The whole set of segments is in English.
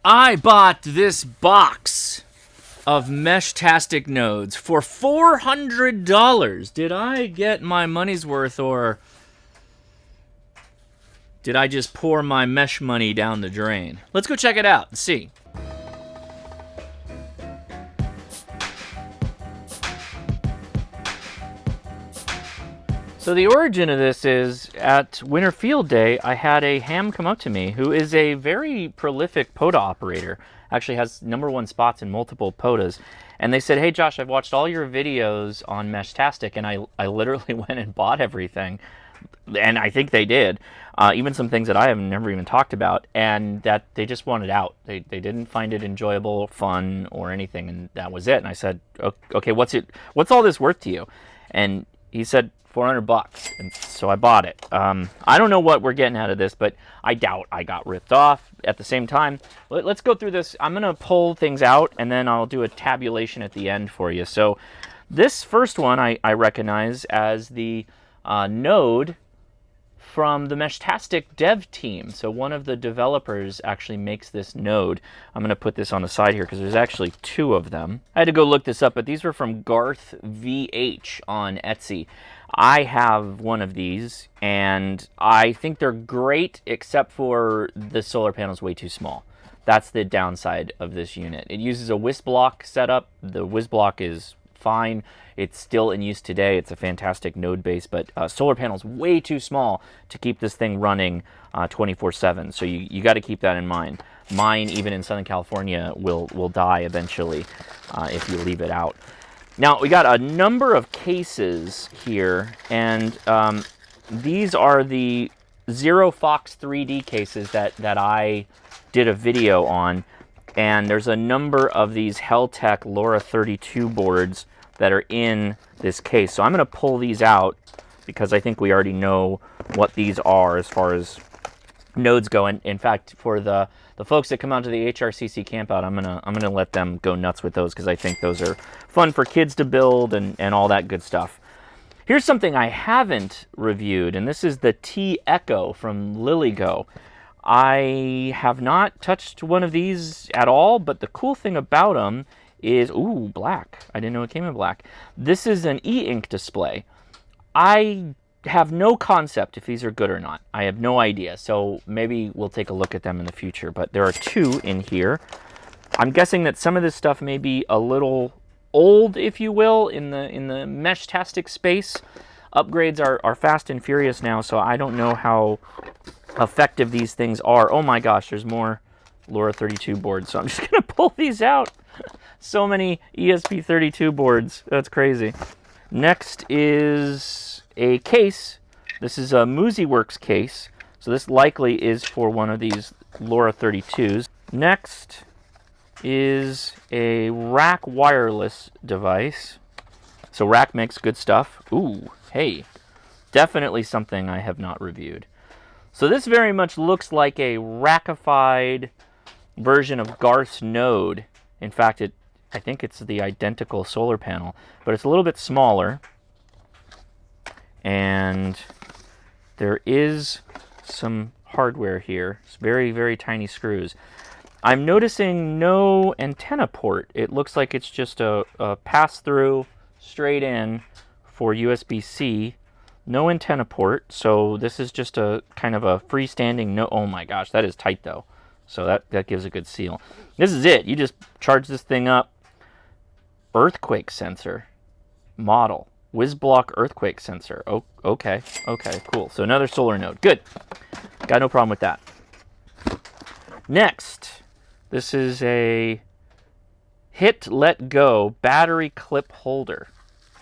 I bought this box of Meshtastic nodes for $400. Did I get my money's worth, or did I just pour my mesh money down the drain? Let's go check it out and see. So the origin of this is, at Winter Field Day, I had a ham come up to me who is a very prolific POTA operator. Actually has #1 spots in multiple POTAs. And they said, hey Josh, I've watched all your videos on Meshtastic, and I literally went and bought everything. And I think they did. Even some things that I have never even talked about, and that they just wanted out. They didn't find it enjoyable, fun, or anything, and that was it. And I said, okay, what's all this worth to you? And he said, $400, and so I bought it. I don't know what we're getting out of this, but I doubt I got ripped off. At the same time, let's go through this. I'm gonna pull things out, and then I'll do a tabulation at the end for you. So this first one I recognize as the node from the Meshtastic dev team. So one of the developers actually makes this node. I'm going to put this on the side here because there's actually two of them. I had to go look this up, but these were from Garth VH on Etsy. I have one of these, and I think they're great, except for the solar panel is way too small. That's the downside of this unit. It uses a WISBlock setup. The WISBlock is fine. It's still in use today. It's a fantastic node base, but solar panel's way too small to keep this thing running 24/7. So you got to keep that in mind. Mine, even in Southern California, will die eventually if you leave it out. Now we got a number of cases here, and these are the Zero Fox 3D cases that I did a video on. And there's a number of these Heltec LoRa 32 boards that are in this case. So I'm going to pull these out because I think we already know what these are as far as nodes go. And in fact, for the folks that come out to the HRCC campout, I'm gonna let them go nuts with those because I think those are fun for kids to build and all that good stuff. Here's something I haven't reviewed, and this is the T-Echo from Lilygo. I have not touched one of these at all, but the cool thing about them is, ooh, black. I didn't know it came in black. This is an e-ink display. I have no concept if these are good or not. I have no idea, so maybe we'll take a look at them in the future, but there are two in here. I'm guessing that some of this stuff may be a little old, if you will, in the Meshtastic space. Upgrades are fast and furious now, so I don't know how effective these things are. Oh my gosh, there's more LoRa 32 boards, so I'm just gonna pull these out. So many ESP32 boards, that's crazy. Next is a case. This is a MusiWorks case, so this likely is for one of these LoRa 32s. Next is a rack wireless device. So rack makes good stuff. Ooh, hey, definitely something I have not reviewed. So this very much looks like a rackified version of Garth's node. In fact, I think it's the identical solar panel, but it's a little bit smaller. And there is some hardware here. It's very, very tiny screws. I'm noticing no antenna port. It looks like it's just a pass-through straight in for USB-C. No antenna port, so this is just a kind of a freestanding no. Oh my gosh, that is tight though. So that gives a good seal. This is it. You just charge this thing up. Earthquake sensor model. WISBlock earthquake sensor. Oh, okay, cool. So another solar node. Good. Got no problem with that. Next, this is a hit let go battery clip holder.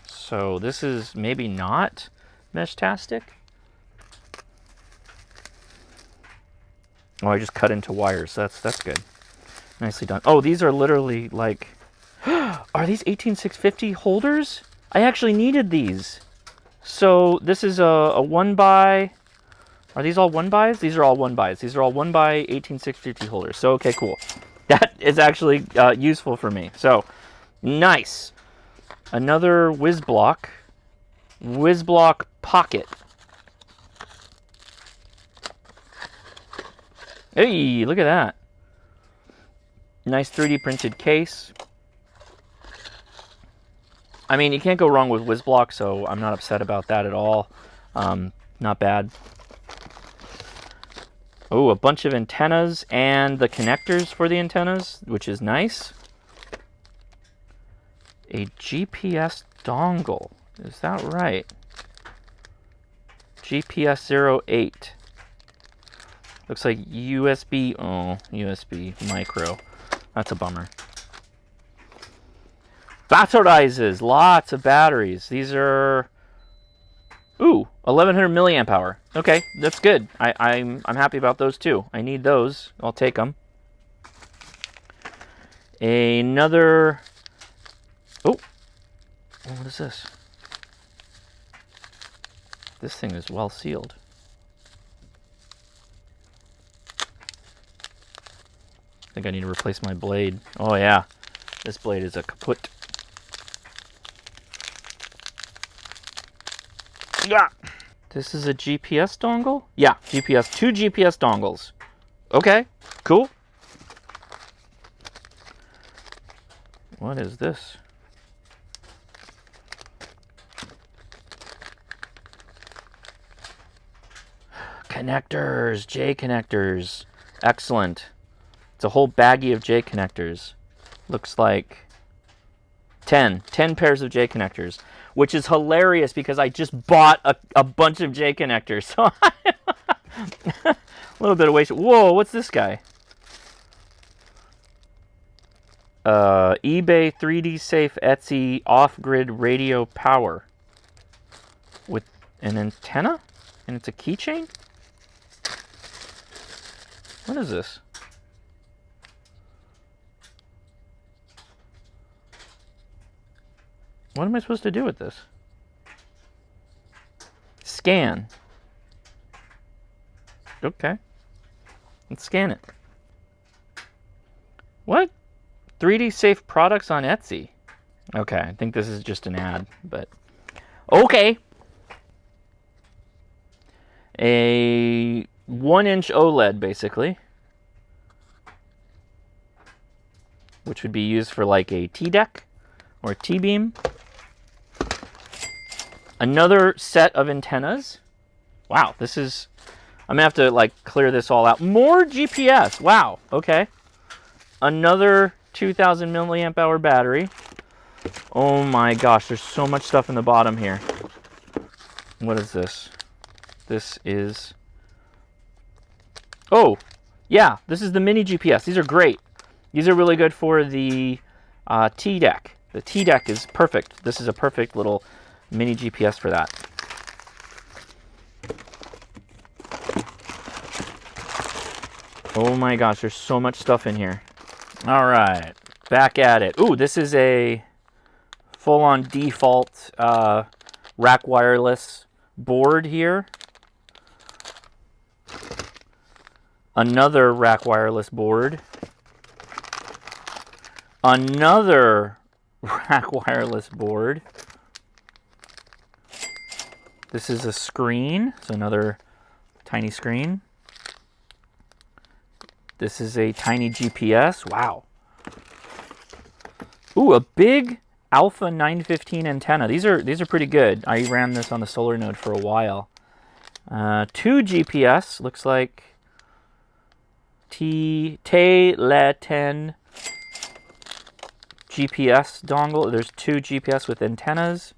So this is maybe not Meshtastic. Oh, I just cut into wires. That's good. Nicely done. Oh, these are literally like, are these 18650 holders? I actually needed these. So this is a 1x. Are these all 1x's? These are all 1x's. These are all 1x 18650 holders. So okay, cool. That is actually useful for me. So nice. Another WISBlock Pocket. Hey, look at that. Nice 3D printed case. I mean, you can't go wrong with WizBlock, so I'm not upset about that at all. Not bad. Oh, a bunch of antennas and the connectors for the antennas, which is nice. A GPS dongle. Is that right? GPS 08. Looks like USB. Oh, USB micro. That's a bummer. Batterizes. Lots of batteries. These are... Ooh, 1100 milliamp hour. Okay, that's good. I'm happy about those too. I need those. I'll take them. Another... Oh, what is this? This thing is well sealed. I think I need to replace my blade. Oh yeah, this blade is a kaput. Yeah. This is a GPS dongle? Yeah, GPS. 2 GPS dongles. Okay, cool. What is this? Connectors, J connectors. Excellent. It's a whole baggie of J connectors. Looks like 10 pairs of J connectors, which is hilarious because I just bought a bunch of J connectors. So a little bit of waste. Whoa, what's this guy? eBay 3D safe Etsy off-grid radio power with an antenna, and it's a keychain. What is this? What am I supposed to do with this? Scan. Okay. Let's scan it. What? 3D safe products on Etsy. Okay, I think this is just an ad, but okay. A 1-inch OLED, basically, which would be used for like a T-deck or a T-beam. Another set of antennas. Wow, this is... I'm gonna have to like clear this all out. More GPS. Wow. Okay. Another 2000 milliamp hour battery. Oh my gosh, there's so much stuff in the bottom here. What is this? This is... Oh, yeah, this is the mini GPS. These are great. These are really good for the T-deck. The T-deck is perfect. This is a perfect little mini GPS for that. Oh my gosh, there's so much stuff in here. All right, back at it. Ooh, this is a full-on default rack wireless board here. Another rack wireless board. Another rack wireless board. This is a screen, so another tiny screen. This is a tiny GPS. Wow. Ooh, a big Alpha 915 antenna. These are pretty good. I ran this on the solar node for a while. 2 GPS. Looks like T-Le-10 GPS dongle. There's 2 GPS with antennas.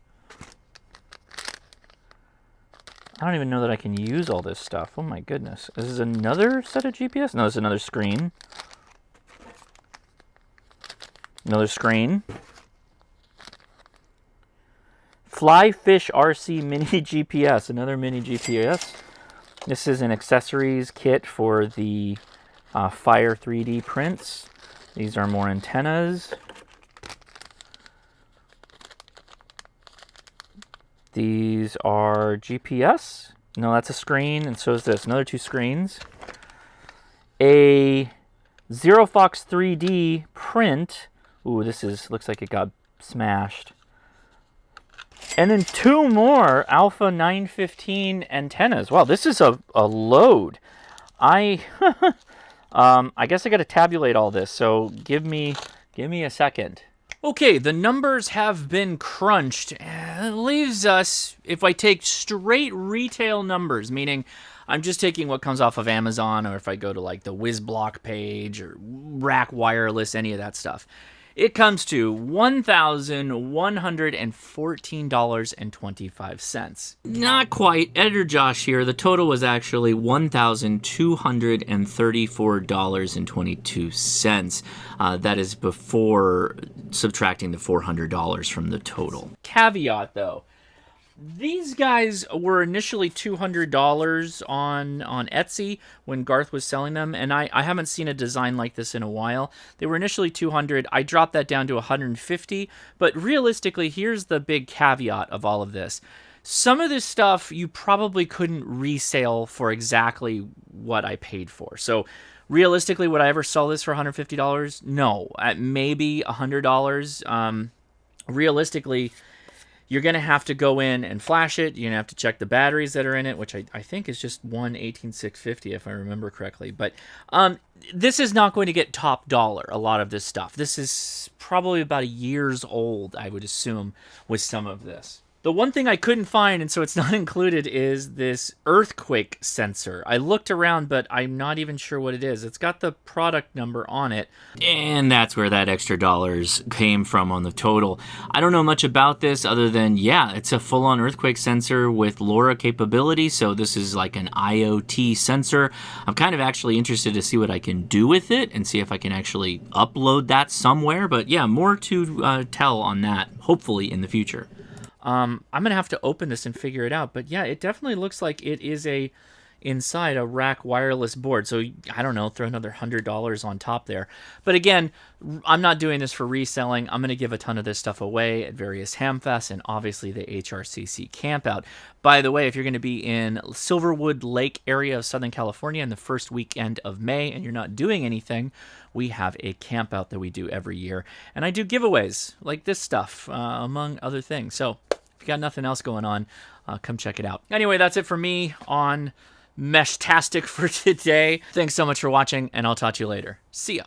I don't even know that I can use all this stuff. Oh my goodness. This is another set of GPS? No, this is another screen. Another screen. Flyfish RC mini GPS. Another mini GPS. This is an accessories kit for the Fire 3D prints. These are more antennas. These are GPS. No, that's a screen, and so is this. Another 2 screens. A ZeroFox 3D print. Ooh, this looks like it got smashed. And then 2 more Alpha 915 antennas. Wow, this is a load. I I guess I got to tabulate all this, so give me a second. Okay, the numbers have been crunched. It leaves us, if I take straight retail numbers, meaning I'm just taking what comes off of Amazon, or if I go to like the WizBlock page or Rack Wireless, any of that stuff, it comes to $1,114.25. Not quite. Editor Josh here. The total was actually $1,234.22. That is before subtracting the $400 from the total. Caveat, though. These guys were initially $200 on Etsy when Garth was selling them, and I haven't seen a design like this in a while. They were initially $200. I dropped that down to $150, but realistically, here's the big caveat of all of this. Some of this stuff you probably couldn't resale for exactly what I paid for. So realistically, would I ever sell this for $150? No. At maybe $100. Realistically, you're going to have to go in and flash it. You're going to have to check the batteries that are in it, which I think is just one 18650 if I remember correctly. But this is not going to get top dollar, a lot of this stuff. This is probably about a year's old, I would assume, with some of this. The one thing I couldn't find, and so it's not included, is this earthquake sensor. I looked around, but I'm not even sure what it is. It's got the product number on it, and that's where that extra dollars came from on the total. I don't know much about this other than, yeah, it's a full-on earthquake sensor with LoRa capability, so this is like an IoT sensor. I'm kind of actually interested to see what I can do with it and see if I can actually upload that somewhere, but yeah, more to tell on that, hopefully in the future. I'm going to have to open this and figure it out. But yeah, it definitely looks like it is inside a Rack Wireless board. So I don't know, throw another $100 on top there. But again, I'm not doing this for reselling. I'm going to give a ton of this stuff away at various Hamfests and obviously the HRCC campout. By the way, if you're going to be in Silverwood Lake area of Southern California in the first weekend of May and you're not doing anything, we have a campout that we do every year. And I do giveaways like this stuff, among other things. So if you got nothing else going on, come check it out. Anyway, that's it for me on Meshtastic for today. Thanks so much for watching, and I'll talk to you later. See ya.